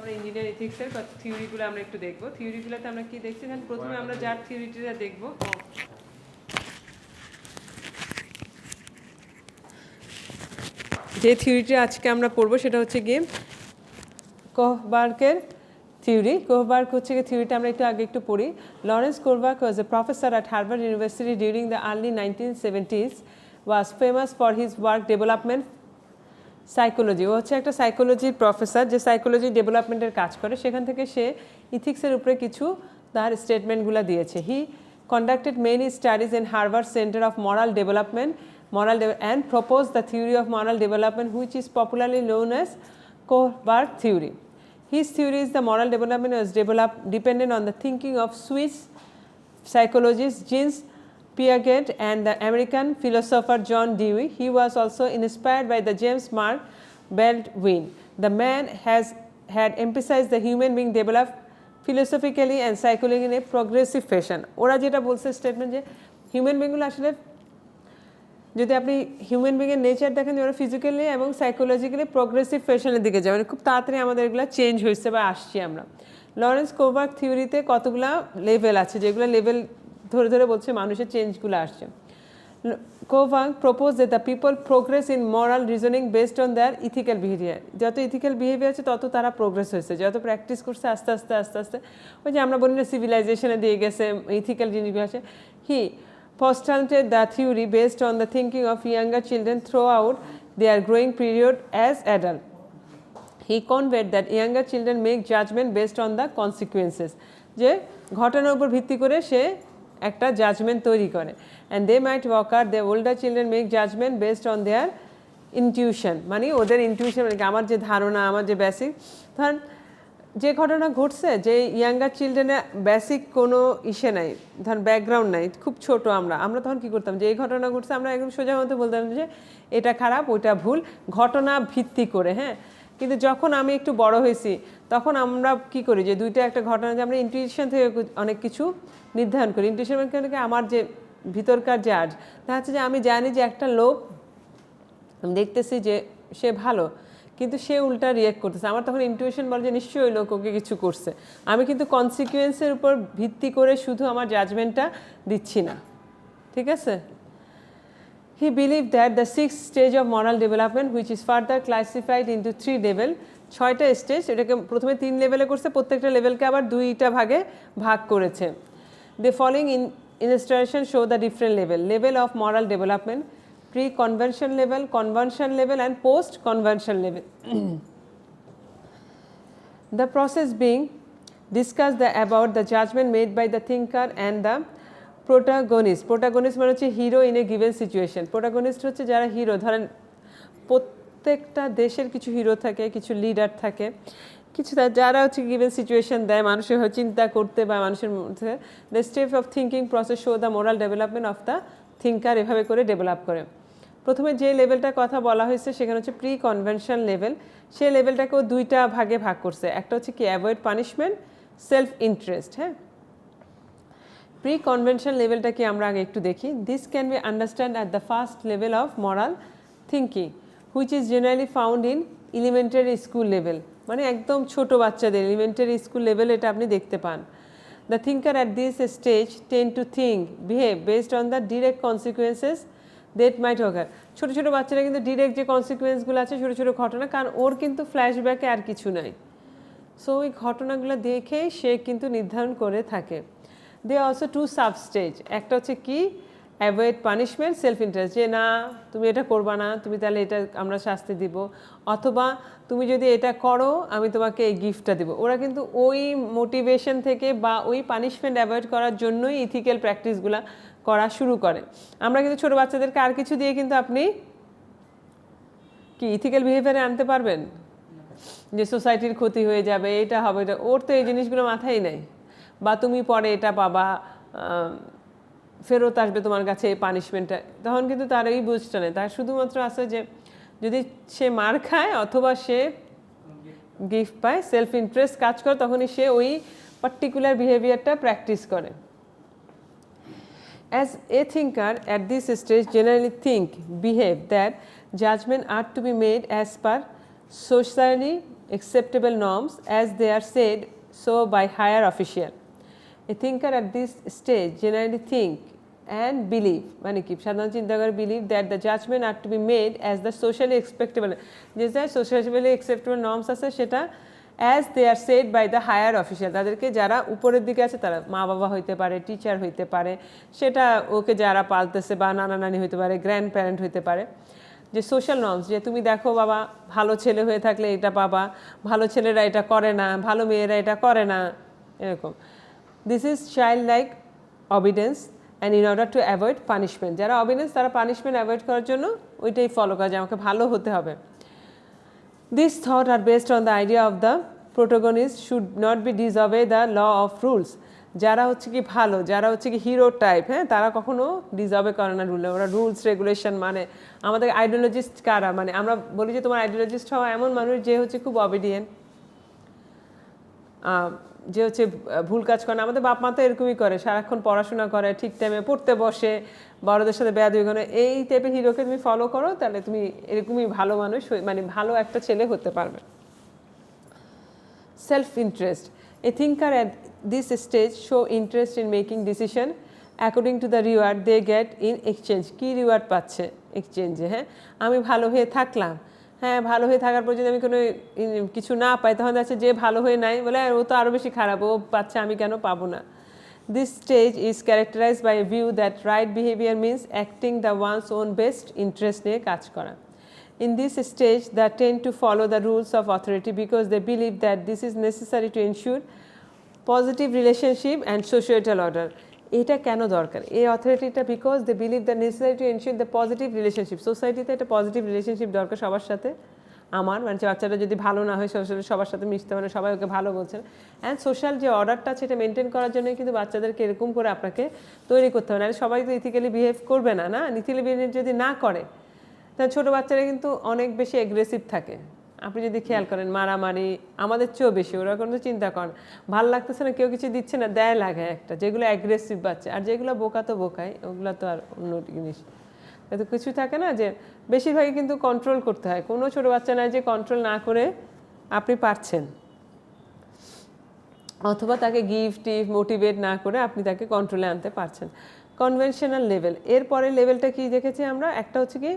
আমরা ইঞ্জিনিয়ার এথিক্সের থিওরিগুলো আমরা একটু দেখবো। থিওরিগুলোতে আমরা কি দেখছি, প্রথমে আমরা যার থিওরিটা দেখবো, যে থিওরিটা আজকে আমরা পড়বো সেটা হচ্ছে গিয়ে কোহবার্গের থিওরি। কোহবার্গ হচ্ছে গিয়ে থিওরিটা আমরা একটু পড়ি। Lawrence Kohlberg was a professor at Harvard University during the early 1970s, was famous for his work development psychology. ও হচ্ছে একটা সাইকোলজির প্রফেসর যে সাইকোলজি ডেভেলপমেন্টের কাজ করে, সেখান থেকে সে ইথিক্সের উপরে কিছু তার স্টেটমেন্টগুলো দিয়েছে। He conducted many studies in Harvard center of moral development and proposed the theory of moral development, which is popularly known as Kohlberg theory. His theory is the moral development was developed dependent on the thinking of Swiss psychologist Jean Piaget and the American philosopher John Dewey. He was also inspired by the James Mark Baldwin. The man had emphasized the human being developed philosophically and psychologically in a progressive fashion. ওরা যেটা বলছে statement যে human বিংগুলো আসলে যদি আপনি human বিংয়ের nature দেখেন যে ওরা ফিজিক্যালি এবং সাইকোলজিক্যালি প্রোগ্রেসিভ ফ্যাশনের দিকে যায়, মানে খুব তাড়াতাড়ি আমাদের এগুলো চেঞ্জ হয়েছে বা আসছি আমরা। লরেন্স কোহবার্গ থিওরিতে কতগুলা লেভেল আছে, যেগুলো লেভেল ধরে ধরে বলছে মানুষের চেঞ্জগুলো আসছে। Kohlberg propose that the people progress in moral reasoning based on their ethical behaviour. যত ইথিক্যাল বিহেভিয়ার আছে তত তারা প্রোগ্রেস হয়েছে, যত প্র্যাকটিস করছে আস্তে আস্তে আস্তে আস্তে ওই যে আমরা বলি না সিভিলাইজেশনে দিয়ে গেছে ইথিক্যাল জিনিসগুলো আছে। Postulated the theory based on the thinking of younger children throughout their growing period as adults. He conveyed that younger children make judgment based on the consequences. যে ঘটনার উপর ভিত্তি করে সে একটা জাজমেন্ট তৈরি করে, and they might occur the older children make judgment based on their intuition, মানে ওদের ইনটিউশন, মানে আমার যে ধারণা, আমার যে বেসিক, ধরেন যে ঘটনা ঘটছে যে ইয়াঙ্গার চিলড্রেনের বেসিক কোনো ইসে নাই, ধর ব্যাকগ্রাউন্ড নাই, খুব ছোট, আমরা তখন কী করতাম যে এই ঘটনা ঘটছে আমরা একদম সোজা মতো বলতাম যে এটা খারাপ ওইটা ভুল, ঘটনা ভিত্তি করে। হ্যাঁ, কিন্তু যখন আমি একটু বড় হয়েছি তখন আমরা কি করি যে দুইটা একটা ঘটনা যে আমরা ইনটিউশন থেকে অনেক কিছু নির্ধারণ করি। ইনটিউশন মানে আমার যে ভিতরকার যে আর্জ, দেখা যাচ্ছে যে আমি জানি যে একটা লোক, আমি দেখতেছি যে সে ভালো কিন্তু সে উল্টা রিয়াক্ট করতেছে, আমার তখন ইনটিউশন বলে যে নিশ্চয়ই ওই লোক ওকে কিছু করছে। আমি কিন্তু কনসিকুয়েন্সের উপর ভিত্তি করে শুধু আমার জাজমেন্টটা দিচ্ছি না, ঠিক আছে। He believe that the 6th stage of moral development which is further classified into 3 level, 6টা স্টেজ, এটাকে প্রথমে 3 লেভেলে করছে, প্রত্যেকটা লেভেলকে আবার 2টা ভাগে ভাগ করেছে। The following illustration show the different level of moral development: pre-convention level, convention level and post-convention level. The process being discussed about the judgment made by the thinker and the protagonist. Protagonist মানে হচ্ছে hero in a given situation. Protagonist হচ্ছে যারা hero, ধরেন প্রত্যেকটা দেশের কিছু hero থাকে, কিছু লিডার থাকে, কিছু যারা হচ্ছে গিভেন সিচুয়েশন দেয় মানুষের চিন্তা করতে বা মানুষের মধ্যে। The step of thinking process show the moral development of the thinker, এভাবে করে ডেভেলপ করে। প্রথমে যে লেভেলটার কথা বলা হয়েছে সেখানে হচ্ছে প্রি কনভেনশন লেভেল, সেই লেভেলটাকেও 2টা ভাগে ভাগ করছে। একটা হচ্ছে কি অ্যাভয়েড পানিশমেন্ট, সেলফ ইন্টারেস্ট। হ্যাঁ, প্রি কনভেনশন লেভেলটা কি আমরা আগে একটু দেখি। This can be understand at the first level of moral thinking which is generally found in elementary school level, মানে একদম ছোট বাচ্চাদের এলিমেন্টারি স্কুল লেভেল এটা আপনি দেখতে পান। The thinker at this stage tend to think, behave based on the direct consequences that might occur. ছোটো ছোটো বাচ্চারা কিন্তু ডিরেক্ট যে কনসিকুয়েন্সগুলো আছে ছোটো ছোটো ঘটনা, কারণ ওর কিন্তু ফ্ল্যাশব্যাকে আর কিছু নাই, সো ওই ঘটনাগুলো দেখেই সে কিন্তু নির্ধারণ করে থাকে। দে অলসো 2 সাব স্টেজ, একটা হচ্ছে কি অ্যাভয়েড পানিশমেন্ট, সেলফ ইন্টারেস্ট, যে না তুমি এটা করবা না, তুমি তাহলে এটা আমরা শাস্তি দিব, অথবা তুমি যদি এটা করো আমি তোমাকে এই গিফটটা দেবো। ওরা কিন্তু ওই মোটিভেশন থেকে বা ওই পানিশমেন্ট অ্যাভয়েড করার জন্যই ইথিক্যাল প্র্যাকটিসগুলো করা শুরু করে। আমরা কিন্তু ছোটো বাচ্চাদেরকে আর কিছু দিয়ে কিন্তু আপনি কি ইথিক্যাল বিহেভিয়ারে আনতে পারবেন যে সোসাইটির ক্ষতি হয়ে যাবে, এটা হবে, এটা, ওর তো এই জিনিসগুলো মাথায় নেই। বা তুমি পরে এটা পাবা, ফেরত আসবে তোমার কাছে এই পানিশমেন্টটা, তখন কিন্তু তার এই বুঝটা নেই, তার শুধুমাত্র আছে যে যদি সে মার খায় অথবা সে গিফট পায়, সেলফ ইন্টারেস্ট কাজ করে, তখনই সে ওই পার্টিকুলার বিহেভিয়ারটা প্র্যাকটিস করে। As a thinker at this stage generally think, behave that judgment are to be made as per socially acceptable norms as they are said so by higher official. A thinker at this stage generally think and believe মানে কি সাধারণ চিন্তাকার believe that the judgment are to be made as the socially acceptable যে socially acceptable norms আছে সেটা as they are said by the higher official তাদেরকে যারা উপরের দিকে আছে তারা মা বাবা হইতে পারে টিচার হইতে পারে সেটা ওকে যারা পালতেছে বা নানা নানি হইতে পারে গ্র্যান্ড প্যারেন্ট হইতে পারে যে সোশ্যাল নর্মস যে তুমি দেখো বাবা ভালো ছেলে হয়ে থাকলে এটা পাবা ভালো ছেলেরা এটা করে না ভালো মেয়েরা এটা করে না এরকম this is child like obedience and in order to avoid punishment যারা অবিডেন্স তারা পানিশমেন্ট অ্যাভয়েড করার জন্য ওইটাই ফলো করে যে আমাকে ভালো হতে হবে this thought are based on the idea of the protagonist should not be disobey the law of rules যারা হচ্ছে কি ভালো যারা হচ্ছে কি হিরো টাইপ হ্যাঁ তারা কখনো ডিসঅবে করে না রুলে ওরা রুলস রেগুলেশন মানে আমাদের আইডিওলজিস্ট কারা মানে আমরা বলি যে তোমার আইডিওলজিস্ট হওয়া এমন মানুষ যে হচ্ছে খুব অবিডিয়েন্ট যে হচ্ছে ভুল কাজ করে না আমাদের বাপ মা তো এরকমই করে সারাক্ষণ পড়াশোনা করে ঠিক টাইমে পড়তে বসে বড়দের সাথে বেয়াদবি করে এই টাইপের হিরোকে তুমি ফলো করো তাহলে তুমি এরকমই ভালো মানুষ মানে ভালো একটা ছেলে হতে পারবে self interest A thinker at this stage show interest in making decision according to the reward they get in exchange কি রিওয়ার্ড পাচ্ছে এক্সচেঞ্জে হ্যাঁ আমি ভালো হয়ে থাকলাম হ্যাঁ ভালো হয়ে থাকার পর যদি আমি কোনো কিছু না পাই তখন যাচ্ছে যে ভালো হয়ে নাই বলে ও তো আরও বেশি খারাপ ও পাচ্ছে আমি কেন পাবো না this stage is characterised by a view that right behaviour means acting the one's own best interest নিয়ে কাজ করা In this stage, they tend to follow the rules of authority because they believe that this is necessary to ensure positive relationship and societal order. এটা কেন দরকার এই অথরিটিটা because they believe the necessary to ensure the positive relationship সোসাইটিতে একটা positive relationship দরকার সবার সাথে আমার মানে বাচ্চাটা যদি ভালো না হয় সবার সাথে মিশতে মানে সবাই ওকে ভালো বলছেন অ্যান্ড সোশ্যাল যে অর্ডারটা সেটা মেনটেন করার জন্য কিন্তু বাচ্চাদেরকে এরকম করে আপনাকে তৈরি করতে হবে না সবাই তো ইথিক্যালি বিহেভ করবে না না ইথিক্যালি বিহেভ যদি না করে তাহলে ছোটো বাচ্চারা কিন্তু অনেক বেশি অ্যাগ্রেসিভ থাকে আপনি যদি খেয়াল করেন মারামারি আমাদের চেয়েও বেশি ওরা কোনো চিন্তা করেন ভালো লাগতেছে না কেউ কিছু দিচ্ছে না দেয় লাগে একটা যেগুলো অ্যাগ্রেসিভ বাচ্চা আর যেগুলো বোকা তো বোকাই ওগুলো তো আর অন্য জিনিস এত কিছু থাকে না যে বেশিরভাগই কিন্তু কন্ট্রোল করতে হয় কোনো ছোটো বাচ্চা নাই যে কন্ট্রোল না করে আপনি পারছেন অথবা তাকে গিফট মোটিভেট না করে আপনি তাকে কন্ট্রোলে আনতে পারছেন কনভেনশনাল লেভেল এরপরে লেভেলটা কি দেখেছি আমরা একটা হচ্ছে কি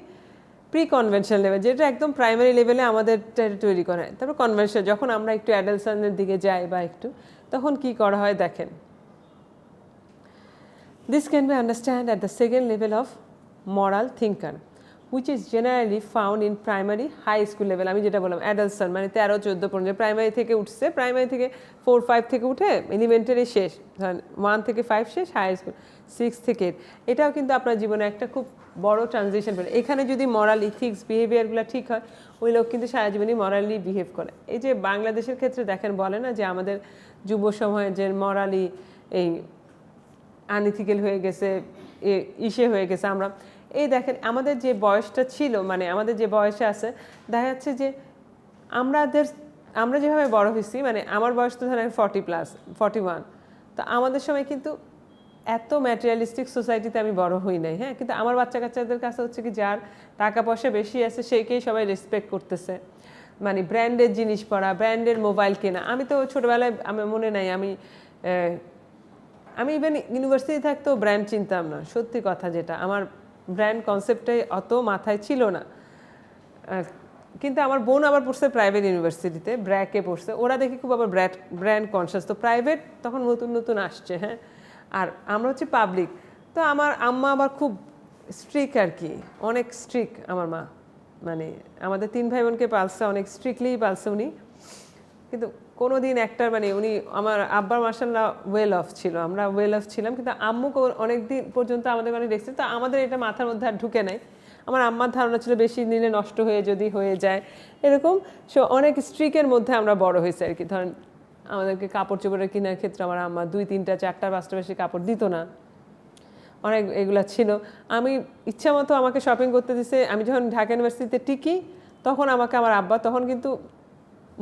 প্রি কনভেনশনাল লেভেল যেটা একদম প্রাইমারি লেভেলে আমাদের তৈরি করা হয় তারপর কনভেনশনাল যখন আমরা একটু অ্যাডালসনের দিকে যাই বা একটু তখন কি করা হয় দেখেন this can be understand at the second level of moral thinker which is generally found in primary high school level আমি যেটা বললাম অ্যাডালসন মানে 13-14 পর্যন্ত প্রাইমারি থেকে উঠছে প্রাইমারি থেকে 4-5 থেকে উঠে এলিমেন্টারি শেষ 1 থেকে 5 শেষ হাই স্কুল 6 থেকে 8 এটাও কিন্তু আপনার জীবনে একটা খুব বড় ট্রানজিশন পড়ে এখানে যদি মরাল ইথিক্স বিহেভিয়ারগুলো ঠিক হয় ওই লোক কিন্তু সারা জীবনই মরালি বিহেভ করে এই যে বাংলাদেশের ক্ষেত্রে দেখেন বলে না যে আমাদের যুব সময়ে যে মরালি এই আনইথিক্যাল হয়ে গেছে ইসে হয়ে গেছে আমরা এই দেখেন আমাদের যে বয়সটা ছিল মানে আমাদের যে বয়সে আছে দেখা যাচ্ছে যে আমরা যেভাবে বড় হয়েছি মানে আমার বয়স তো ধরেন 41 তো আমাদের সময় কিন্তু এত ম্যাটেরিয়ালিস্টিক সোসাইটিতে আমি বড় হই নাই হ্যাঁ কিন্তু আমার বাচ্চা কাচ্চাদের কাছে হচ্ছে কি যার টাকা পয়সা বেশি আছে সেইকেই সবাই রেসপেক্ট করতেছে মানে ব্র্যান্ডের জিনিস পরা ব্র্যান্ডের মোবাইল কেনা আমি তো ছোটোবেলায় আমার মনে নাই আমি ইভেন ইউনিভার্সিটি থাকতেও ব্র্যান্ড চিনতাম না সত্যি কথা যেটা আমার ব্র্যান্ড কনসেপ্টটাই অত মাথায় ছিল না কিন্তু আমার বোন আবার পড়ছে প্রাইভেট ইউনিভার্সিটিতে ব্র্যাকে পড়ছে ওরা দেখি খুব আবার ব্র্যান্ড কনসিয়াস তো প্রাইভেট তখন নতুন নতুন আসছে হ্যাঁ আর আমরা হচ্ছে পাবলিক তো আমার আম্মা আবার খুব স্ট্রিক আর কি অনেক স্ট্রিক আমার মা মানে আমাদের 3 ভাই বোনকে পালছে অনেক স্ট্রিক্টলি পালছে উনি কিন্তু কোনো দিন একটা মানে উনি আমার আব্বার মাশাআল্লাহ ওয়েল অফ ছিল আমরা ওয়েল অফ ছিলাম কিন্তু আম্মু অনেক দিন পর্যন্ত আমাদের অনেক দেখছি তো আমাদের এটা মাথার মধ্যে আর ঢুকে নাই আমার আম্মার ধারণা ছিল বেশি নিলে নষ্ট হয়ে যদি হয়ে যায় এরকম সো অনেক স্ট্রিকের মধ্যে আমরা বড় হয়েছি আর কি ধরেন আমাদেরকে কাপড় চোপড়ের কেনার ক্ষেত্রে আমার আম্মা 2, 3, 4, 5টা বেশি কাপড় দিত না অনেক এগুলা ছিল আমি ইচ্ছা মতো আমাকে শপিং করতে দিছে আমি যখন ঢাকা ইউনিভার্সিটিতে টিকি তখন আমাকে আমার আব্বা তখন কিন্তু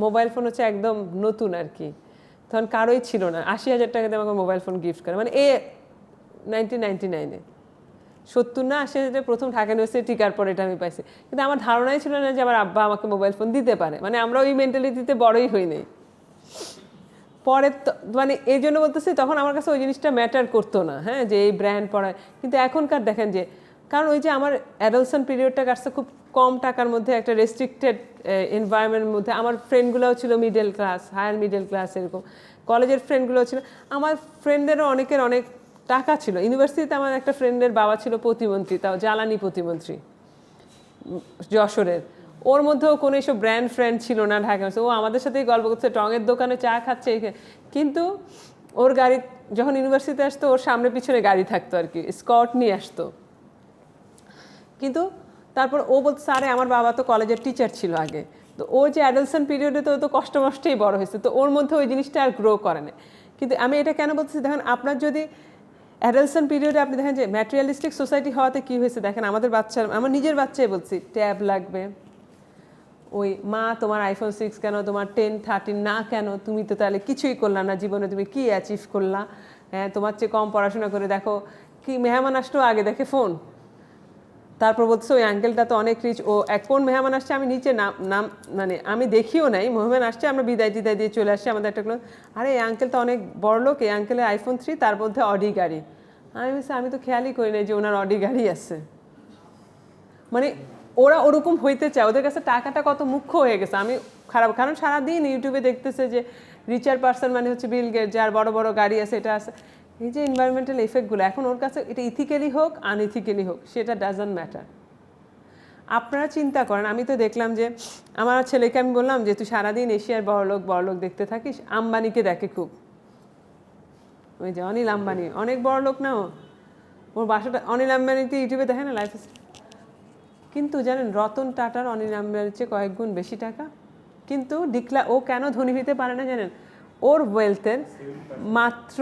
মোবাইল ফোন হচ্ছে একদম নতুন আর কি তখন কারোই ছিল না 80,000 টাকা দিয়ে আমাকে মোবাইল ফোন গিফট করে মানে 1999-এ 70 না 80 প্রথম ঢাকা ইউনিভার্সিটি টিকার পর এটা আমি পাইছি, কিন্তু আমার ধারণাই ছিল না যে আমার আব্বা আমাকে মোবাইল ফোন দিতে পারে, মানে আমরা ওই মেন্টালিটিতে বড়ই হই নাই। পরে মানে এই জন্য বলতেছি তখন আমার কাছে ওই জিনিসটা ম্যাটার করতো না, হ্যাঁ, যে এই ব্র্যান্ড পড়ায়। কিন্তু এখনকার দেখেন যে, কারণ ওই যে আমার অ্যাডালসেন্ট পিরিয়ডটা কাটছে খুব কম টাকার মধ্যে, একটা রেস্ট্রিক্টেড এনভায়রনমেন্টের মধ্যে। আমার ফ্রেন্ডগুলোও ছিল middle class, higher middle class, এরকম কলেজের ফ্রেন্ডগুলোও ছিল। আমার ফ্রেন্ডদেরও অনেকের অনেক টাকা ছিল। ইউনিভার্সিটিতে আমার একটা ফ্রেন্ডের বাবা ছিল প্রতিমন্ত্রী, তাও জ্বালানি প্রতিমন্ত্রী যশোরের। ওর মধ্যেও কোনো এইসব ব্র্যান্ড ফ্রেন্ড ছিল না ঢাকা। ও আমাদের সাথেই গল্প করছে, টঙের দোকানে চা খাচ্ছে। কিন্তু ওর গাড়ি যখন ইউনিভার্সিটিতে আসতো, ওর সামনে পিছনে গাড়ি থাকতো আর কি, স্কট নিয়ে আসতো। কিন্তু তারপর ও বলতে, স্যারে আমার বাবা তো কলেজের টিচার ছিল আগে, তো ও যে অ্যাডালসেন্ট পিরিয়ডে তো কষ্ট মষ্টেই বড় হয়েছে, তো ওর মধ্যে ওই জিনিসটা আর গ্রো করে না। কিন্তু আমি এটা কেন বলতেছি, দেখেন আপনার যদি অ্যাডালসেন্ট পিরিয়ডে আপনি দেখেন যে ম্যাটেরিয়ালিস্টিক সোসাইটি হওয়াতে কী হয়েছে, দেখেন আমাদের বাচ্চার, আমার নিজের বাচ্চাই বলছি, ট্যাব লাগবে, ওই মা তোমার আইফোন 6 কেন, তোমার 10, 13 না কেন, তুমি তো তাহলে কিছুই করলা না জীবনে, তুমি কি অ্যাচিভ করলা, হ্যাঁ, তোমার চেয়ে কম পড়াশোনা করে দেখো কি, মেহমান আসলেও আগে দেখে ফোন। তারপর বলছে ওই আঙ্কেলটা তো অনেক রিচ, ও কোন মেহমান আসছে আমি নিচে নাম মানে আমি দেখিও নাই, মেহমান আসছে আমরা বিদায় দিয়ে চলে আসছি, আমাদের একটা আরে এই আঙ্কেল তো অনেক বড় লোক, এই আঙ্কেলের আইফোন 3, তার মধ্যে অডি গাড়ি। আমি বলছি আমি তো খেয়ালই করি নাই যে ওনার অডি গাড়ি আছে। মানে ওরা ওরকম হইতে চায়, ওদের কাছে টাকাটা কত মুখ্য হয়ে গেছে। আমি খারাপ, কারণ সারাদিন ইউটিউবে দেখতেছে যে রিচার পার্সন মানে হচ্ছে বিল গেট, যার বড় বড় গাড়ি আছে, এটা আছে। এই যে এনভায়রনমেন্টাল এফেক্টগুলো, এখন ওর কাছে এটা ইথিক্যালি হোক আনইথিক্যালি হোক সেটা ডাজন্ট ম্যাটার। আপনারা চিন্তা করেন, আমি তো দেখলাম যে আমার ছেলেকে আমি বললাম যে তুই সারাদিন এশিয়ার বড়লোক দেখতে থাকিস, আম্বানিকে দেখে খুব, ওই যে অনিল আম্বানি, অনেক বড় লোক না, ওর বাসাটা অনিল আম্বানিতে ইউটিউবে দেখে না লাইফ। কিন্তু জানেন রতন টাটার অনিল আম্বানির চেয়ে কয়েক গুণ বেশি টাকা, কিন্তু ও কেন ধনী হতে পারে না জানেন? ওর ওয়েলথের মাত্র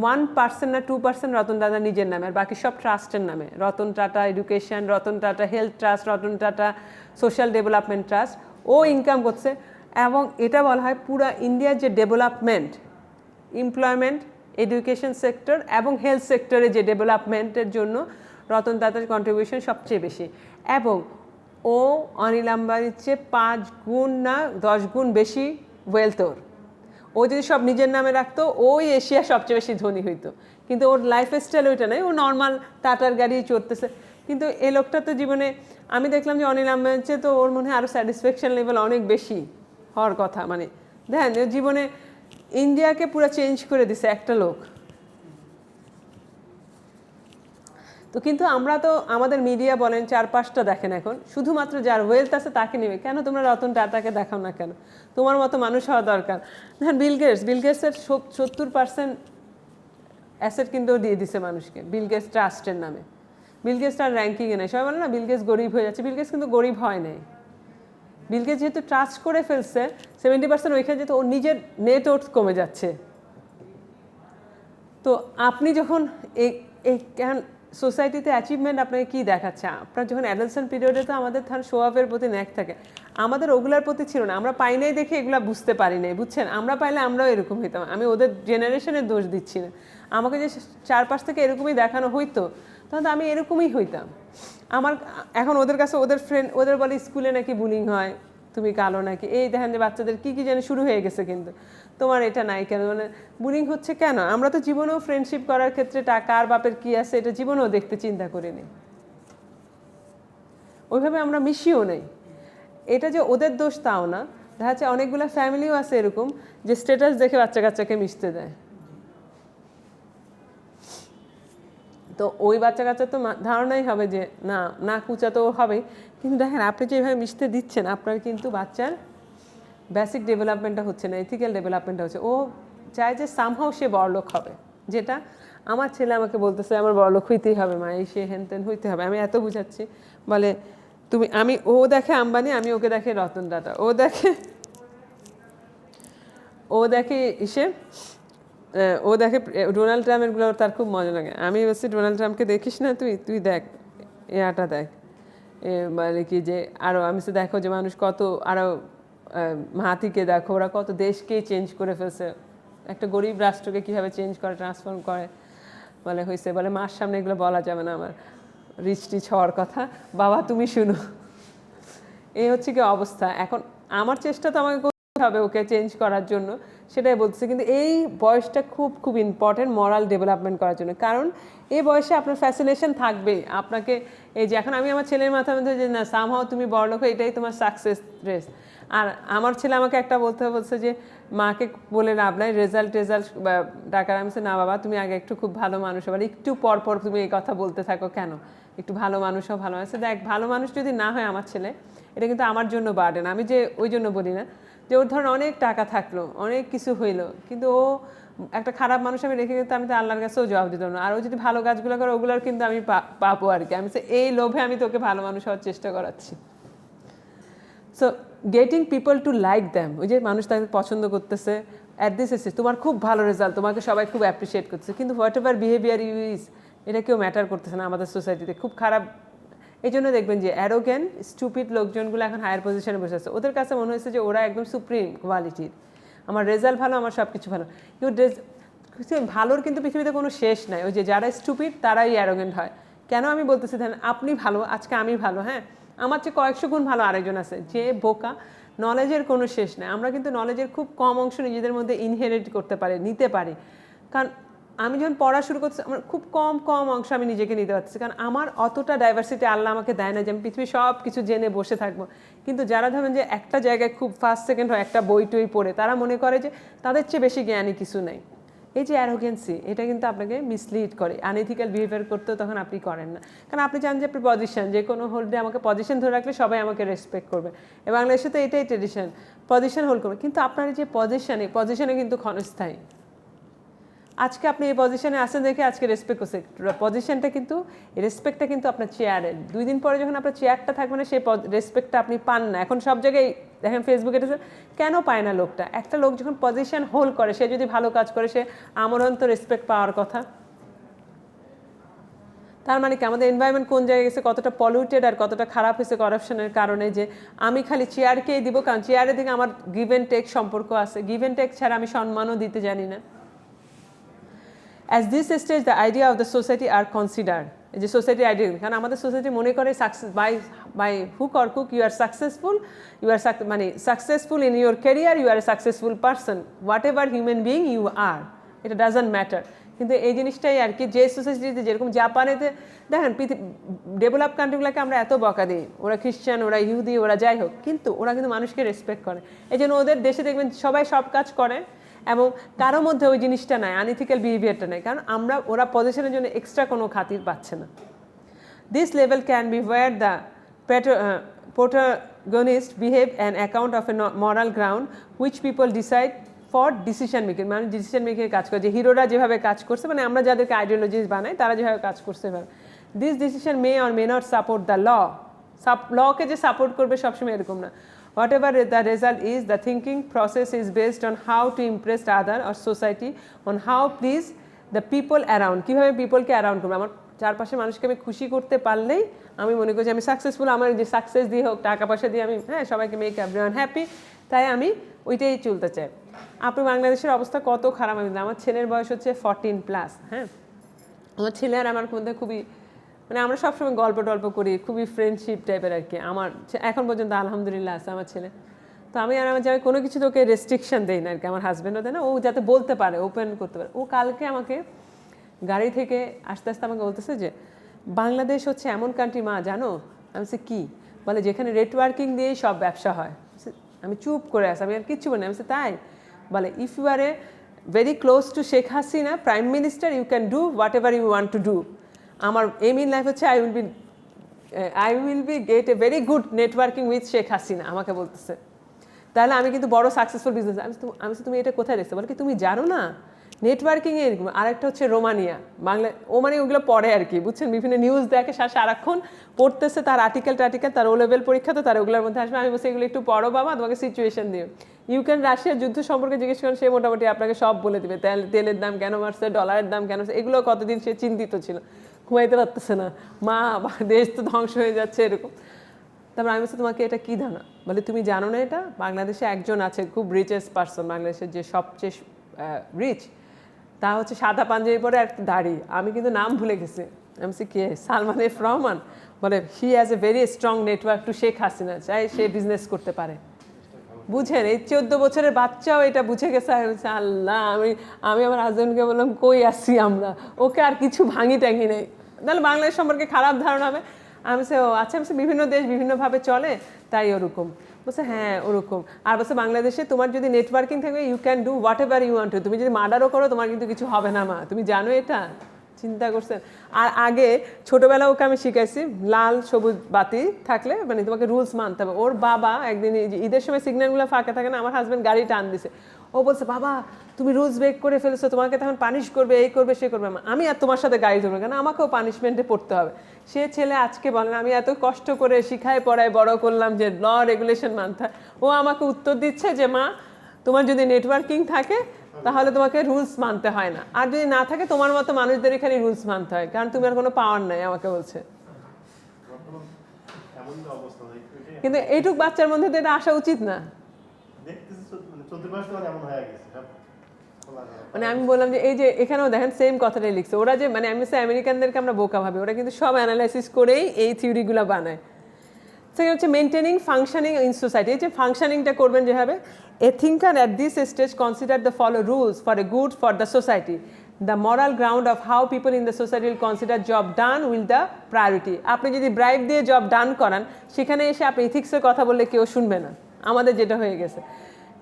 1% না 2% রতন টাটা নিজের নামে, আর বাকি সব ট্রাস্টের নামে। Ratan Tata education, Ratan Tata health trust, Ratan Tata social development trust, ও ইনকাম করছে। এবং এটা বলা হয় পুরা ইন্ডিয়ার যে ডেভেলপমেন্ট, এমপ্লয়মেন্ট, এডুকেশন সেক্টর এবং হেলথ সেক্টরে যে ডেভেলপমেন্টের জন্য রতন টাটার কন্ট্রিবিউশন সবচেয়ে বেশি। এবং ও অনিল আম্বানির চেয়ে 5 গুণ না 10 গুণ বেশি ওয়েলথ ওর। ও যদি সব নিজের নামে রাখতো, ওই এশিয়া সবচেয়ে বেশি ধনী হইতো। কিন্তু ওর লাইফ স্টাইল ওইটা নেই, ও নর্মাল টাটার গাড়ি চড়তেছে। কিন্তু এই লোকটা তো জীবনে, আমি দেখলাম যে অনিল আম্বানির চেয়ে তো ওর মনে হয় আরও স্যাটিসফ্যাকশন লেভেল অনেক বেশি হওয়ার কথা। মানে দেখেন জীবনে ইন্ডিয়াকে পুরো চেঞ্জ করে দিছে একটা লোক। তো কিন্তু আমরা তো আমাদের মিডিয়া বলেন 4-5টা দেখেন এখন, শুধুমাত্র যার ওয়েলথ আছে তাকে নেবে। কেন তোমরা রতন টাটাকে দেখাও না কেন? তোমার মতো মানুষ হওয়া দরকার। দেখেন বিল গেটসের 70% অ্যাসেট কিন্তু দিয়ে দিছে মানুষকে বিল গেটস ট্রাস্টের নামে। বিল গেটস তার র্যাঙ্কিংয়ে নেই। সবাই বলে না বিল গেটস গরিব হয়ে যাচ্ছে, বিল গেটস কিন্তু গরিব হয় নাই। বিল গেটস যেহেতু ট্রাস্ট করে ফেলছে 70%, ওইখানে যেহেতু ওর নিজের নেট ওর্থ কমে যাচ্ছে। তো আপনি যখন এই সোসাইটিতে অ্যাচিভমেন্ট আপনাকে কী দেখাচ্ছে? আপনার যখন অ্যাডালসেন্ট পিরিয়ডে তো আমাদের শো অফের প্রতি ন্যাক থাকে, আমাদের ওগুলার প্রতি ছিল না। আমরা পাই নাই দেখে এগুলো বুঝতে পারি নাই, বুঝছেন? আমরা পাইলে আমরাও এরকম হইতাম। আমি ওদের জেনারেশনের দোষ দিচ্ছি না, আমাকে যে 4-5 থেকে এরকমই দেখানো হইতো, তখন তো আমি এরকমই হইতাম। আমার এখন ওদের কাছে ওদের ফ্রেন্ড ওদের বলে স্কুলে নাকি বুলিং হয়, তুমি কালো নাকি, এই দেখেন যে বাচ্চাদের কী জানি শুরু হয়ে গেছে। কিন্তু তোমার এটা নাই কেন, মানে বুলিং হচ্ছে কেন? আমরা তো জীবনেও ফ্রেন্ডশিপ করার ক্ষেত্রে টাকা আর বাপের কী আছে এটা জীবনেও দেখতে চিন্তা করিনি, ওইভাবে আমরা মিশিও নেই। এটা যে ওদের দোষ তাও না, দেখা যাচ্ছে অনেকগুলো ফ্যামিলিও আছে এরকম যে স্ট্যাটাস দেখে বাচ্চা কাচ্চাকে মিশতে দেয়। তো ওই বাচ্চা কাচ্চা তো ধারণাই হবে যে না না কুচা তো হবেই। কিন্তু দেখেন আপনি যেভাবে মিশতে দিচ্ছেন, আপনার কিন্তু বাচ্চার বেসিক ডেভেলপমেন্টটা হচ্ছে না, এথিক্যাল ডেভেলপমেন্টটা হচ্ছে। ও চায় যে সামহাও সে বড়লোক হবে, যেটা আমার ছেলে আমাকে বলতেছে আমার বড়লোক হইতেই হবে মা, এই সে হেনতেন হইতে হবে। আমি এত বুঝাচ্ছি, বলে ও দেখে আম্বানি, আমি ওকে দেখে রতন টাটা, ও দেখে ও দেখে ডোনাল্ড ট্রাম্পেরগুলো, তার খুব মজা লাগে। আমি বলছি ডোনাল্ড ট্রাম্পকে দেখিস না, তুই দেখ ইয়াটা দেখ, মানে কি যে আরও আমি তো দেখো যে মানুষ কত, আরও হাতিকে দেখো, ওরা কত দেশকেই চেঞ্জ করে ফেলছে, একটা গরিব রাষ্ট্রকে কীভাবে চেঞ্জ করে, ট্রান্সফর্ম করে। বলে হয়েছে, বলে মার সামনে এগুলো বলা যাবে না আমার। রিচ টিচ হওয়ার কথা, বাবা তুমি শুনো। এই হচ্ছে কি অবস্থা। এখন আমার চেষ্টা তো আমাকে করতে হবে ওকে চেঞ্জ করার জন্য, সেটাই বলতেছে। কিন্তু এই বয়সটা খুব খুব ইম্পর্টেন্ট মরাল ডেভেলপমেন্ট করার জন্য, কারণ এই বয়সে আপনার ফ্যাসিনেশন থাকবেই আপনাকে। এই যে এখন আমি আমার ছেলের মাথার মধ্যে যে না সামহাও তুমি বড়লোক, এটাই তোমার সাকসেস রেস। আর আমার ছেলে আমাকে একটা বলছে যে মাকে বলে লাভ নাই, রেজাল্ট ডাকার। আমি বলছি না বাবা, তুমি আগে একটু খুব ভালো মানুষ হবে, একটু পর পর তুমি এই কথা বলতে থাকো কেন, একটু ভালো মানুষ হও, ভালো আছে। দেখ ভালো মানুষ যদি না হয় আমার ছেলে, এটা কিন্তু আমার জন্য বার্ডেন। আমি যে ওই জন্য বলি না যে ওর ধরুন অনেক টাকা থাকলো, অনেক কিছু হইলো, কিন্তু ও একটা খারাপ মানুষ আমি রেখে কিন্তু আমি তো আল্লাহর কাছেও জবাব দিতাম না। আর ও যদি ভালো কাজগুলো করে ওগুলোর কিন্তু আমি পাবো আর কি। আমি এই লোভে আমি তোকে ভালো মানুষ হওয়ার চেষ্টা করাচ্ছি। So getting people to like them, ওই যে মানুষ তাকে পছন্দ করতেছে অ্যাট দিস এসে, তোমার খুব ভালো রেজাল্ট, তোমাকে সবাই খুব অ্যাপ্রিসিয়েট করতেছে, কিন্তু whatever behaviour you is, এটা কেউ ম্যাটার করতেছে না আমাদের সোসাইটিতে, খুব খারাপ। এই জন্য দেখবেন যে অ্যারোগ্যান্ট স্টুপিড লোকজনগুলো এখন হায়ার পজিশনে বসে আছে, ওদের কাছে মনে হয়েছে যে ওরা একদম সুপ্রিম কোয়ালিটির, আমার রেজাল্ট ভালো, আমার সব কিছু ভালো। কিন্তু ভালোর কিন্তু পৃথিবীতে কোনো শেষ নাই। ওই যে যারা স্টুপিড তারাই অ্যারোগ্যান্ট হয়। কেন আমি বলতেছি দেখেন, আপনি ভালো, আজকে আমি ভালো, হ্যাঁ আমার চেয়ে কয়েকশো গুণ ভালো আরেকজন আছে যে বোকা। নলেজের কোনো শেষ নেই। আমরা কিন্তু নলেজের খুব কম অংশ নিজেদের মধ্যে ইনহেরিট করতে পারি, নিতে পারি। কারণ আমি যখন পড়া শুরু করছি আমার খুব কম অংশ আমি নিজেকে নিতে পারছি, কারণ আমার অতটা ডাইভার্সিটি আল্লাহ আমাকে দেয় না যে আমি পৃথিবীর সব কিছু জেনে বসে থাকবো। কিন্তু যারা ধরেন যে একটা জায়গায় খুব ফার্স্ট সেকেন্ড হয় একটা বই টই পড়ে, তারা মনে করে যে তাদের চেয়ে বেশি জ্ঞানী কিছু নেই। এই যে অ্যারোগেন্সি, এটা কিন্তু আপনাকে মিসলিড করে, আনএথিক্যাল বিহেভিয়ার করতেও তখন আপনি করেন না। কারণ আপনি চান যে আপনি পজিশন, যে কোনো হোল্ডে আমাকে পজিশন ধরে রাখলে সবাই আমাকে রেসপেক্ট করবে। বাংলাদেশে তো এটাই ট্রেডিশন, পজিশন হোল্ড করবে। কিন্তু আপনার যে পজিশনে কিন্তু ক্ষণস্থায়ী। আজকে আপনি এই পজিশনে আসেন দেখে আজকে রেসপেক্ট করছে, পজিশনটা কিন্তু, রেসপেক্টটা কিন্তু আপনার চেয়ারের। 2 দিন পরে যখন আপনার চেয়ারটা থাকবে না, সেই রেসপেক্টটা আপনি পান না। এখন সব জায়গায় দেখেন ফেসবুকে কেন পায় না লোকটা? একটা লোক যখন পজিশন হোল্ড করে, সে যদি ভালো কাজ করে, সে আমরন্ত রেসপেক্ট পাওয়ার কথা। তার মানে কি আমাদের এনভায়রনমেন্ট কোন জায়গায় গেছে, কতটা পলিউটেড আর কতটা খারাপ হয়েছে করাপশনের কারণে, যে আমি খালি চেয়ারকেই দিব। কারণ চেয়ারের দিকে আমার গিভ অ্যান্ড টেক সম্পর্ক আছে, গিভ অ্যান্ড টেক ছাড়া আমি সম্মানও দিতে জানি না। At this stage, the idea of the society are considered. যে সোসাইটি আইডিয়া, কারণ আমাদের সোসাইটি মনে করে সাকসেস বাই হুক অর কুক ইউ আর সাকসেসফুল, মানে successful in your career, you are a successful person, whatever human being you are, এটা doesn't matter. কিন্তু এই জিনিসটাই আর কি, যে সোসাইটিতে যেরকম জাপানেতে দেখেন ডেভেলপ কান্ট্রিগুলোকে আমরা এত বকা দিই, ওরা খ্রিস্টান, ওরা ইহুদি, ওরা যাই হোক, কিন্তু ওরা কিন্তু মানুষকে রেসপেক্ট করে। এই জন্য ওদের দেশে দেখবেন সবাই সব কাজ করে এবং কারোর মধ্যে ওই জিনিসটা নাই, আনএথিক্যাল বিহেভিয়ারটা নাই, কারণ ওরা পজিশনের জন্য এক্সট্রা কোনো খাতির পাচ্ছে না। This level can be where the protagonist behave an account of a moral ground which people decide for decision making, মানে ডিসিশন মেকিংয়ে কাজ করে, যে হিরোরা যেভাবে কাজ করছে, মানে আমরা যাদেরকে আইডিওলজিস বানাই তারা যেভাবে কাজ করছে। This decision May or may not support the লকে যে সাপোর্ট করবে সবসময় এরকম না। Whatever the result is, the thinking process is based on how to impress other or society, on how please the people around, কীভাবে পিপলকে around করবো। আমার চারপাশে মানুষকে আমি খুশি করতে পারলেই আমি মনে করি যে আমি সাকসেসফুল। আমার যে সাকসেস দিয়ে হোক, টাকা পয়সা দিয়ে আমি সবাইকে মেক এভরিওয়ান হ্যাপি, তাই আমি ওইটাই চলতে চাই। আপনি বাংলাদেশের অবস্থা কত খারাপ। আমার ছেলের বয়স হচ্ছে 14+, হ্যাঁ। আমার ছেলে আর আমার মধ্যে খুবই, মানে আমরা সবসময় গল্প টল্প করি, খুবই ফ্রেন্ডশিপ টাইপের আর কি। আমার এখন পর্যন্ত আলহামদুলিল্লাহ আছে আমার ছেলে। তো আমি আর আমার যাই কোনো কিছু তোকে রেস্ট্রিকশন দেই না আর কি, আমার হাজব্যান্ডও দেয় না, ও যাতে বলতে পারে, ওপেন করতে পারে। ও কালকে আমাকে গাড়ি থেকে আস্তে আস্তে আমাকে বলতেছে যে বাংলাদেশ হচ্ছে এমন কান্ট্রি মা, জানো? আমি বলছি কি? বলে যেখানে নেটওয়ার্কিং দিয়েই সব ব্যবসা হয়। আমি চুপ করে আসি, আমি আর কিচ্ছু বলি না। আমি বলছি তাই? বলে if you are a very close to Sheikh Hasina prime minister, you can do whatever you want to do. আমার এম ইন লাইফ হচ্ছে I will be get a very good networking with Sheikh Hasina, আমাকে বলতেছে। তাহলে আমি কিন্তু বড় সাকসেসফুল বিজনেস। আমি তুমি এটা কোথায় দেখছো? বলে কি তুমি জানো না নেটওয়ার্কিংয়ে এরকম। আরেকটা হচ্ছে রোমানিয়া, বাংলা, ও মানে ওগুলো পড়ে আর কি, বুঝছেন, বিভিন্ন নিউজ দেখে, সারাক্ষণ পড়তেছে, তার আর্টিকেল, তার ও লেভেল পরীক্ষা, তো তার ওগুলোর মধ্যে আসবে। আমি বলছি এগুলো একটু পড়ো বাবা, তোমাকে সিচুয়েশন দিও। ইউক্রেন রাশিয়ার যুদ্ধ সম্পর্কে জিজ্ঞেস করেন, সে মোটামুটি আপনাকে সব বলে দেবে। তেলের দাম কেন বাড়ছে, ডলারের দাম কেন, এগুলো কতদিন সে চিন্তিত ছিল, ঘুমাইতে পারতেছে না, মা দেশ তো ধ্বংস হয়ে যাচ্ছে এরকম। তারপর আমি বলছি তোমাকে এটা কী ধারণা? বলে তুমি জানো না এটা? বাংলাদেশে একজন আছে খুব রিচেস্ট পারসন, বাংলাদেশের যে সবচেয়ে রিচ, তা হচ্ছে সাদা পাঞ্জাবি পরে আর দাড়ি, আমি কিন্তু নাম ভুলে গেছি। আমি বলছি কে? সালমান এফ রহমান। বলে he has a very strong network to Sheikh Hasina, চাই সে বিজনেস করতে পারে। বুঝেন, এই 14 বছরের বাচ্চাও এটা বুঝে গেছে। আমি বলছি আল্লাহ, আমি আমার হাজবেন্ডকে বললাম কই আসছি আমরা, ওকে আর কিছু ভাঙি টাঙি নেই, তাহলে বাংলাদেশ সম্পর্কে খারাপ ধারণা হবে। আমি বলছি ও আচ্ছা, বলছি বিভিন্ন দেশ বিভিন্নভাবে চলে তাই ওরকম। বলছে হ্যাঁ ওরকম। আর বলছে বাংলাদেশে তোমার যদি নেটওয়ার্কিং থাকবে you can do whatever you want to, তুমি যদি মার্ডারও করো তোমার কিন্তু কিছু হবে না মা, তুমি জানো এটা? চিন্তা করছেন? আর আগে ছোটোবেলা ওকে আমি শিখাইছি লাল সবুজ বাতি থাকলে মানে তোমাকে রুলস মানতে হবে। ওর বাবা একদিন ঈদের সময় সিগন্যালগুলো ফাঁকা থাকে না, আমার হাজব্যান্ড গাড়ি টান দিছে, ও বলছে বাবা তুমি রুলস ব্রেক করে ফেলেছো, তোমাকে তখন পানিশ করবে, এই করবে সে করবে। আমি আর তোমার সাথে গাড়ি ধরবো কেন, আমাকেও পানিশমেন্টে পড়তে হবে। সে ছেলে আজকে বলেন আমি এত কষ্ট করে শিখায় পড়ায় বড় করলাম যে ল রেগুলেশন মানতে হয়, ও আমাকে উত্তর দিচ্ছে যে মা তোমার যদি নেটওয়ার্কিং থাকে তাহলে তোমাকে রুলস মানতে হয় না, আর যদি না থাকে তোমার মতো মানুষদের এখানে রুলস মানতে হয়, কারণ তুমি আর কোনো পাওয়ার নাই আমাকে বলছে। কিন্তু এইটুক বাচ্চার মধ্যে তো এটা আসা উচিত না। মানে আমি বললাম যে এই যে এখানেও দেখেন সেম কথাটাই লিখছে ওরা, যে মানে আমি আমেরিকানদেরকে আমরা বোকা ভাবি, ওরা কিন্তু সব অ্যানালাইসিস করেই এই থিওরিগুলো বানায়। সেটা হচ্ছে মেনটেনিং ফাংশনিং ইন সোসাইটি। এই যে ফাংশনিংটা করবেন যেভাবে, a thinker at this stage consider the follow rules for a good for the society, the moral ground of how people in the society will consider job done will the priority. আপনি যদি bribe দিয়ে job ডান করান, সেখানে এসে আপনি ইথিক্সের কথা বললে কেউ শুনবে না, আমাদের যেটা হয়ে গেছে।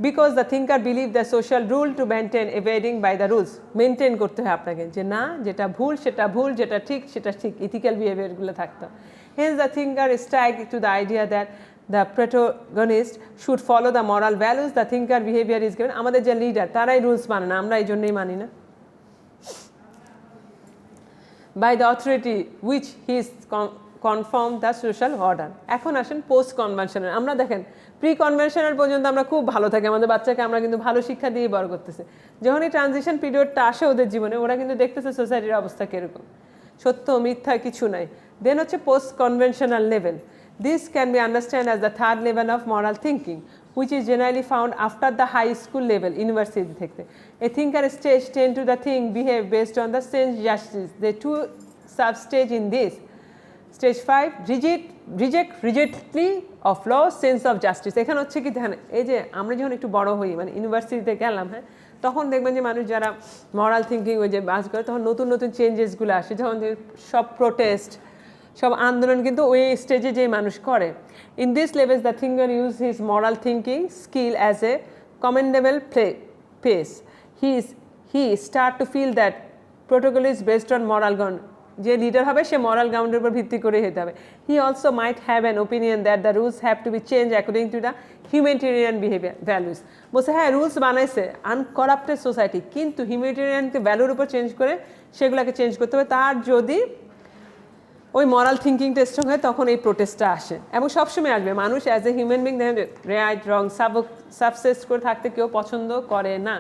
Because the thinker believe the social rule to maintain abiding by the rules. Maintain করতে হয় আপনাকে, যে না যেটা ভুল সেটা ভুল, যেটা ঠিক সেটা ঠিক, ইথিক্যাল বিহেভিয়ারগুলো থাকতো। Hence the thinker strike to the idea that the protagonist should follow the moral values, the thinker behavior is given. আমাদের যে লিডার তারাই রুলস মানে না, আমরা এই জন্যই মানি না। By the authority which he is conform the social order. এখন আসেন পোস্ট কনভেনশনাল। আমরা দেখেন প্রি কনভেনশনাল পর্যন্ত আমরা খুব ভালো থাকি, আমাদের বাচ্চাকে আমরা কিন্তু ভালো শিক্ষা দিয়ে বড় করতেছি। যখন এই ট্রানজিশন পিরিয়ডটা আসে ওদের জীবনে, ওরা কিন্তু দেখতেছে সোসাইটির অবস্থা কীরকম, সত্য মিথ্যা কিছু নাই। দেন হচ্ছে post conventional level. This can be understand as the third level of moral thinking, which is generally found after the high school level, university থেকে। A thinker stage tend to the think behave based on the sense justice. The two sub-stage in this. Stage 5, reject rigidly of law, sense of justice. এখানে হচ্ছে কি দেখেন, এই যে আমরা যখন একটু বড় হই মানে ইউনিভার্সিটিতে গেলাম, হ্যাঁ, তখন দেখবেন যে মানুষ যারা মরাল থিঙ্কিং ওই যে বাস করে, তখন নতুন নতুন চেঞ্জেসগুলো আসে, যখন সব প্রোটেস্ট সব আন্দোলন কিন্তু ওই স্টেজে যে মানুষ করে। In this levels the thinker use his moral thinking skill as a commendable pace. He start to feel that protocol is based on moral ground. যে লিডার হবে সে মরাল গ্রাউন্ডের উপর ভিত্তি করে হতে হবে। He also might have an opinion that the rules have to be change according to the humanitarian behaviour values. বলছে হ্যাঁ রুলস বানাইছে আনকরাপ্টেড সোসাইটি, কিন্তু হিউম্যানিটেরিয়ানকে ভ্যালুর উপর চেঞ্জ করে সেগুলোকে চেঞ্জ করতে হবে। তার যদি ওই মরাল থিঙ্কিংটা স্ট্রং হয় তখন এই প্রোটেস্টটা আসে, এবং সবসময় আসবে। মানুষ অ্যাজ এ হিউম্যান বিং দেখেন রাইট রং সাবসেস্ট করে থাকতে কেউ পছন্দ করে না।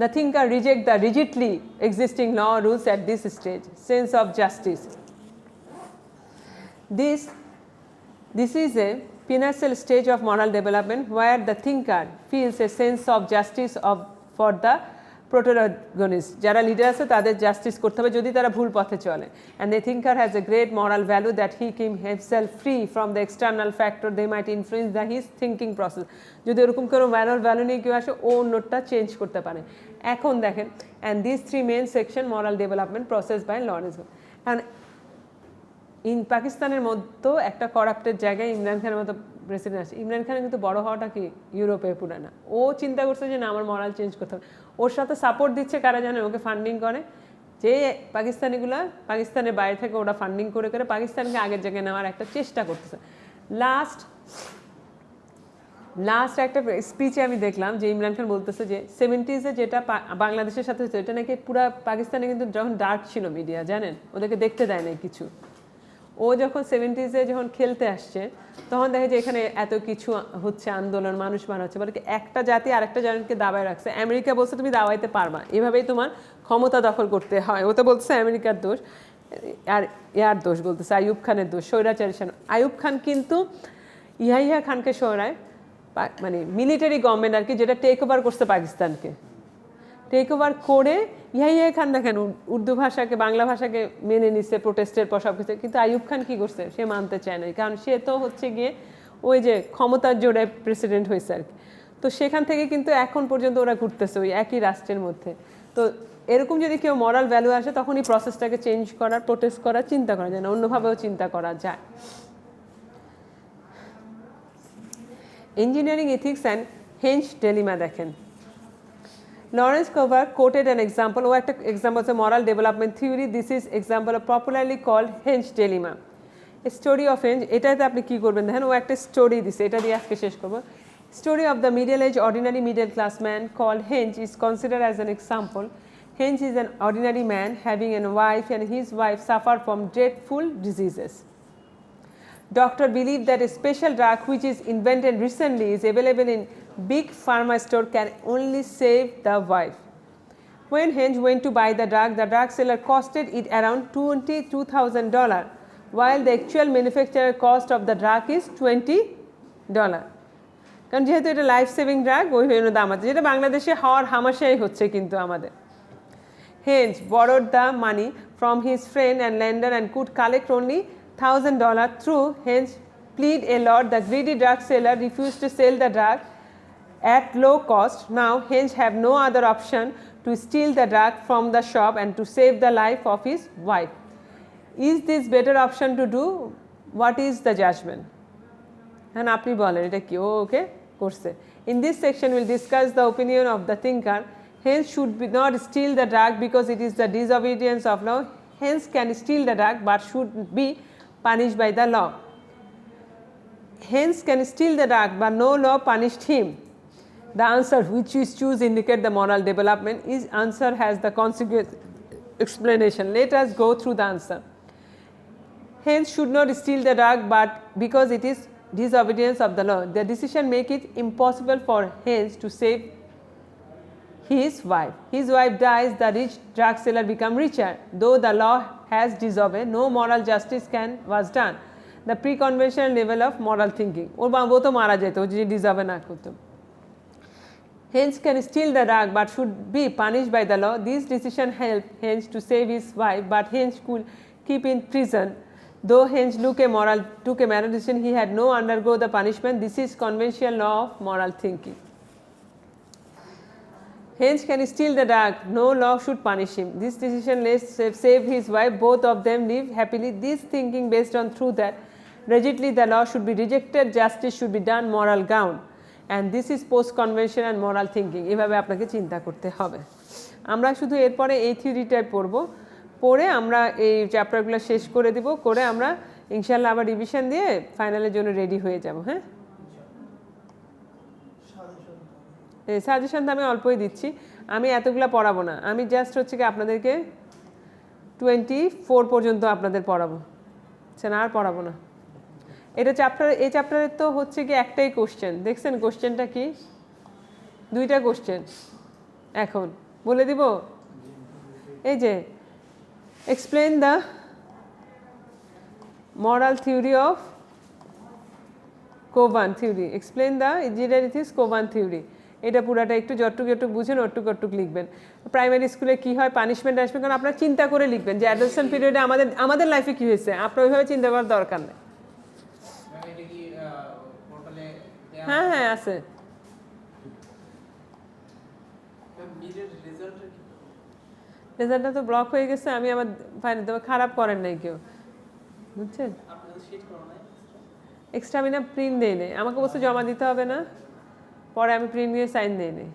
The thinker reject the rigidly existing law rules at this stage. Sense of justice. This is a pinnacle stage of moral development where the thinker feels a sense of justice for the protagonist. যারা leader আছে তাদের justice করতে হবে যদি তারা ভুল পথে চলে। And the thinker has a great moral value that he keeps himself free from the external factor they might influence his thinking process. যদি এরকম কোনো moral value নিয়ে কেউ আসে, ও নোটটা চেঞ্জ করতে পারে। এখন দেখেন, and these three main section moral development process by Lawrence. And in পাকিস্তানের মধ্যেও একটা করাপ্টেড জায়গায় ইমরান খানের মতো প্রেসিডেন্ট আসে। ইমরান খানের কিন্তু বড় হওয়াটা কি ইউরোপে পুরা না, ও চিন্তা করছে যে না আমার মরাল চেঞ্জ করতে হবে। ওর সাথে সাপোর্ট দিচ্ছে কারা জানে, ওকে ফান্ডিং করে যে পাকিস্তানিগুলা পাকিস্তানের বাইরে থেকে ওরা ফান্ডিং করে করে পাকিস্তানকে আগের জায়গায় নেওয়ার একটা চেষ্টা করতেছে। লাস্ট একটা স্পিচে আমি দেখলাম যে ইমরান খান বলতেছে যে 70s যেটা বাংলাদেশের সাথে হচ্ছে এটা নাকি পুরা পাকিস্তানে কিন্তু যখন ডার্ক ছিল মিডিয়া, জানেন, ওদেরকে দেখতে দেয় না কিছু। ও যখন 70s যখন খেলতে আসছে তখন দেখে যে এখানে এত কিছু হচ্ছে, আন্দোলন, মানুষ মারা হচ্ছে, বলে কি একটা জাতি আরেকটা জাতিকে দাবায় রাখছে। আমেরিকা বলছে তুমি দাবাইতে পারবা, এভাবেই তোমার ক্ষমতা দখল করতে হয়। ও তো বলছে আমেরিকার দোষ, আর ইয়ার দোষ বলতেছে আইয়ুব খানের দোষ, স্বৈরাচারী। আইয়ুব খান কিন্তু ইয়াহিয়া খানকে সরায়, মানে মিলিটারি গভর্নমেন্ট আর কি, যেটা টেক ওভার করছে পাকিস্তানকে। টেক ওভার করে ইয়াহিয়া খান দেখেন উর্দু ভাষাকে বাংলা ভাষাকে মেনে নিচ্ছে প্রোটেস্টের পর সব কিছু, কিন্তু আইয়ুব খান কি করছে, সে মানতে চায় না, কারণ সে তো হচ্ছে গিয়ে ওই যে ক্ষমতার জোরে প্রেসিডেন্ট হয়েছে আর কি। তো সেখান থেকে কিন্তু এখন পর্যন্ত ওরা ঘুরতেছে ওই একই রাষ্ট্রের মধ্যে। তো এরকম যদি কেউ মরাল ভ্যালু আসে তখন এই প্রসেসটাকে চেঞ্জ করার, প্রোটেস্ট করার চিন্তা করা যায় না, অন্যভাবেও চিন্তা করা যায়। Engineering ethics and Heinz dilemma দেখেন, লরেন্স কোভার কোটেড অ্যান এক্সাম্পল, ও একটা এক্সাম্পল হচ্ছে moral development theory, this is example of popularly called Heinz dilemma, story of Heinz. এটাতে আপনি কী করবেন দেখেন, ও একটা স্টোরি দিছে, এটা দিয়ে আজকে শেষ করবো। Story of the middle-aged ordinary middle-class man called Henge is considered as an example. Henge is an ordinary man having a wife, and his wife suffered from dreadful diseases. Doctor believed that a special drug which is invented recently is available in big pharma store can only save the wife. When Henge went to buy the drug seller costed it around $22,000, while the actual manufacturer cost of the drug is $20. কারণ যেহেতু এটা life saving drug, ওই জন্য দাম আছে, যেটা বাংলাদেশে হওয়ার হামাশাই হচ্ছে কিন্তু আমাদের। Henge borrowed the money from his friend and lender and could collect only $1,000 through Henge plead a lot. The greedy drug seller refused to sell the drug at low cost. Now Henge have no other option to steal the drug from the shop and to save the life of his wife. Is this better option to do? What is the judgment? হ্যাঁ আপনি বলেন এটা কি, ওকে করছে। In this section we'll discuss the opinion of the thinker. Hence should be not steal the drug because it is the disobedience of law. Hence can steal the drug but should be punished by the law. Hence can steal the drug but no law punished him. The answer which you choose indicate the moral development. Each answer has the consequent explanation. Let us go through the answer. Hence should not steal the drug but because it is disobedience of the law. The decision make it impossible for Henge to save his wife. His wife dies, the rich drug seller become richer. Though the law has disobeyed, no moral justice was done. The pre-conventional level of moral thinking. ওর বাবু তো মারা যেত যদি deserve না করতো। Henge can steal the drug but should be punished by the law. This decision helped Henge to save his wife, but Henge could keep in prison. Though Henge took a moral decision, he had no undergo the punishment. This is conventional law of moral thinking. Henge can steal the drug, no law should punish him. This decision save his wife, both of them live happily. This thinking based on truth that rigidly the law should be rejected, justice should be done, moral ground. And this is post-conventional moral thinking. এভাবে আপনাকে চিন্তা করতে হবে। আমরা শুধু এরপরে এই থিওরিটাই পড়বো, পড়ে আমরা এই চ্যাপ্টারগুলো শেষ করে দিব, করে আমরা ইনশাল্লাহ আবার রিভিশন দিয়ে ফাইনালের জন্য রেডি হয়ে যাব। হ্যাঁ, সাজেশন তো আমি অল্পই দিচ্ছি, আমি এতগুলো পড়াবো না, আমি জাস্ট হচ্ছে কি আপনাদেরকে 24 পর্যন্ত আপনাদের পড়াবো, না আর পড়াবো না। এটা এই চ্যাপ্টারের তো হচ্ছে কি একটাই কোশ্চেন, দেখছেন কোশ্চেনটা কি, দুইটা কোশ্চেন এখন বলে দিব। এই যে explain the moral theory of Covan theory, explain the engineering ethics Covan theory. এটা পুরাটা একটু যতটুকু বুঝেন অতটুকু লিখবেন। প্রাইমারি স্কুলে কি হয়, পানিশমেন্ট আসবে, কারণ আপনারা চিন্তা করে লিখবেন যে অ্যাডালসেন্ট পিরিয়ডে আমাদের লাইফে কি হয়েছে, আপনার ওইভাবে চিন্তা করার দরকার নেই। হ্যাঁ হ্যাঁ আছে। রেজাল্টটা তো ব্লক হয়ে গেছে, আমি আমার ফাইনাল দেবো, খারাপ করেন নাই কেউ, বুঝছেন। এক্সট্রা আমি না প্রিন্ট দিই নেই, আমাকে বলছে জমা দিতে হবে না, পরে আমি প্রিন্ট দিয়ে সাইন দিই নেই।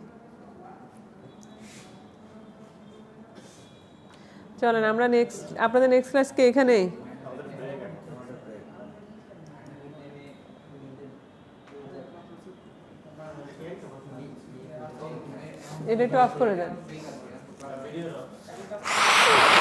চলেন আমরা আপনাদের নেক্সট ক্লাস কি এখানেই, এটা একটু অফ করে দেন।